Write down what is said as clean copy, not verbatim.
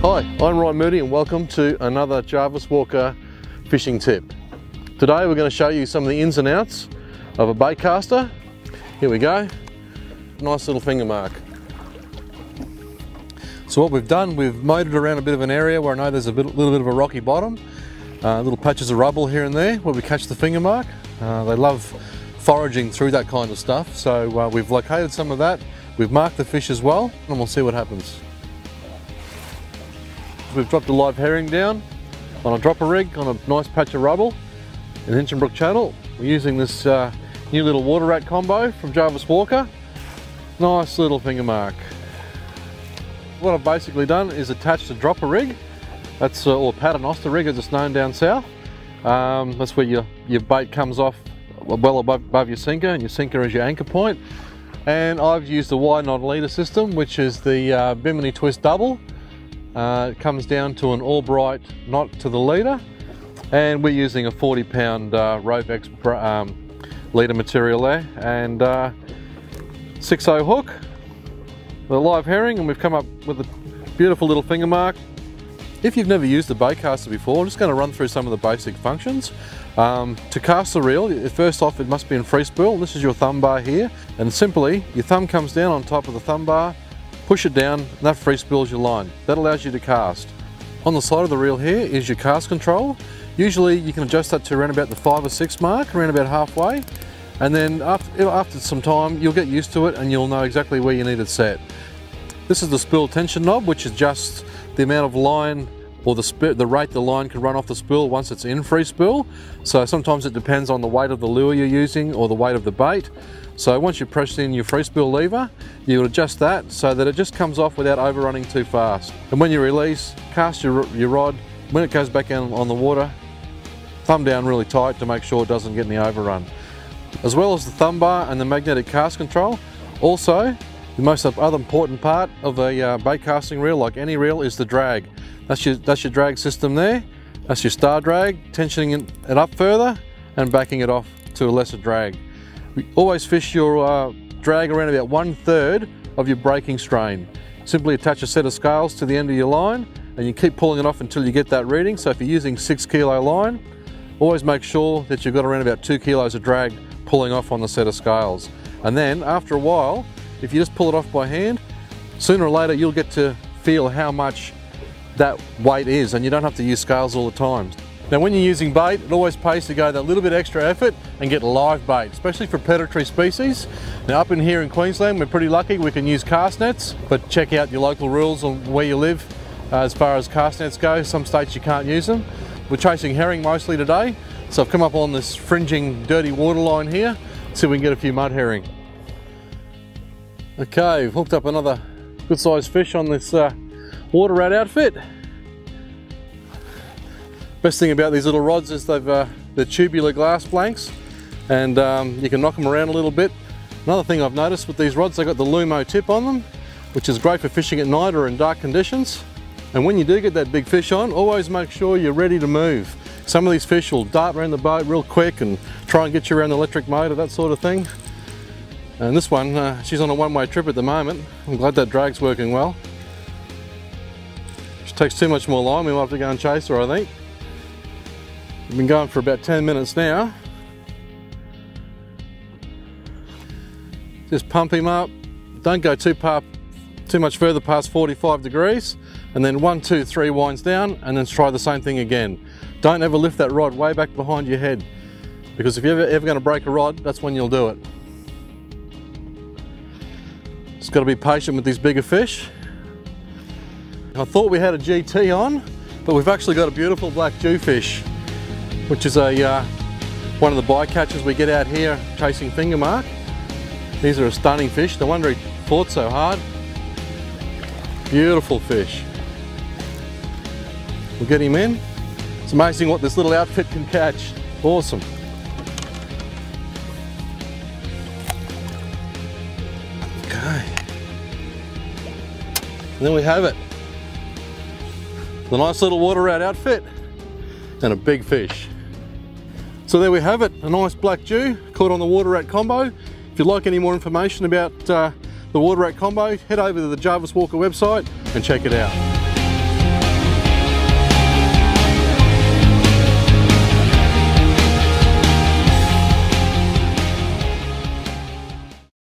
Hi, I'm Moody and welcome to another Jarvis Walker fishing tip. Today we're going to show you some of the ins and outs of a baitcaster. Here we go. Nice little finger mark. So what we've done, we've mowed it around a bit of an area where I know there's a little bit of a rocky bottom. Little patches of rubble here and there where we catch the finger mark. They love foraging through that kind of stuff. So we've located some of that. We've marked the fish as well and we'll see what happens. We've dropped a live herring down on a dropper rig on a nice patch of rubble in Hinchinbrook Channel. We're using this new little water rat combo from Jarvis Walker. Nice little finger mark. What I've basically done is attached a dropper rig, that's or paternoster rig as it's known down south. That's where your bait comes off well above your sinker, and your sinker is your anchor point. And I've used the wide knot leader system, which is the Bimini Twist Double. It comes down to an Albright knot to the leader, and we're using a 40-pound Rovex leader material there, and 6/0 hook, the live herring, and we've come up with a beautiful little finger mark. If you've never used a baitcaster before, I'm just going to run through some of the basic functions. To cast the reel, first off it must be in free spool. This is your thumb bar here, and simply your thumb comes down on top of the thumb bar, push it down, and that free spools your line. That allows you to cast. On the side of the reel here is your cast control. Usually you can adjust that to around about the 5 or 6 mark, around about halfway, and then after some time you'll get used to it and you'll know exactly where you need it set. This is the spool tension knob, which is just the amount of line or the rate the line can run off the spool once it's in free spool. So sometimes it depends on the weight of the lure you're using or the weight of the bait. So once you press in your free spool lever, you will adjust that so that it just comes off without overrunning too fast. And when you release, cast your rod. When it goes back down on the water, thumb down really tight to make sure it doesn't get any overrun. As well as the thumb bar and the magnetic cast control, also the most other important part of a bait casting reel, like any reel, is the drag. That's your drag system there. That's your star drag, tensioning it up further and backing it off to a lesser drag. We always fish your drag around about 1/3 of your breaking strain. Simply attach a set of scales to the end of your line and you keep pulling it off until you get that reading. So if you're using 6 kilo line, always make sure that you've got around about 2 kilos of drag pulling off on the set of scales. And then after a while, if you just pull it off by hand, sooner or later you'll get to feel how much that weight is, and you don't have to use scales all the time. Now when you're using bait, it always pays to go that little bit extra effort and get live bait, especially for predatory species. Now up in here in Queensland, we're pretty lucky, we can use cast nets, but check out your local rules on where you live as far as cast nets go. Some states you can't use them. We're chasing herring mostly today, so I've come up on this fringing dirty water line here, see if we can get a few mud herring. Okay, we've hooked up another good sized fish on this water rat outfit. Best thing about these little rods is they're tubular glass blanks, and you can knock them around a little bit. Another thing I've noticed with these rods, they've got the Lumo tip on them, which is great for fishing at night or in dark conditions. And when you do get that big fish on, always make sure you're ready to move. Some of these fish will dart around the boat real quick and try and get you around the electric motor, that sort of thing. And this one, she's on a one-way trip at the moment. I'm glad that drag's working well. She takes too much more line, we might have to go and chase her, I think. We've been going for about 10 minutes now. Just pump him up. Don't go too much further past 45 degrees. And then 1, 2, 3 winds down, and then try the same thing again. Don't ever lift that rod way back behind your head, because if you're ever going to break a rod, that's when you'll do it. Just got to be patient with these bigger fish. I thought we had a GT on, but we've actually got a beautiful black Jewfish, which is one of the bycatchers we get out here chasing finger mark. These are a stunning fish. No wonder he fought so hard. Beautiful fish. We'll get him in. It's amazing what this little outfit can catch. Awesome. Okay. And there we have it. The nice little water rat outfit and a big fish. So there we have it, a nice black Jew caught on the water rat combo. If you'd like any more information about the water rat combo, head over to the Jarvis Walker website and check it out.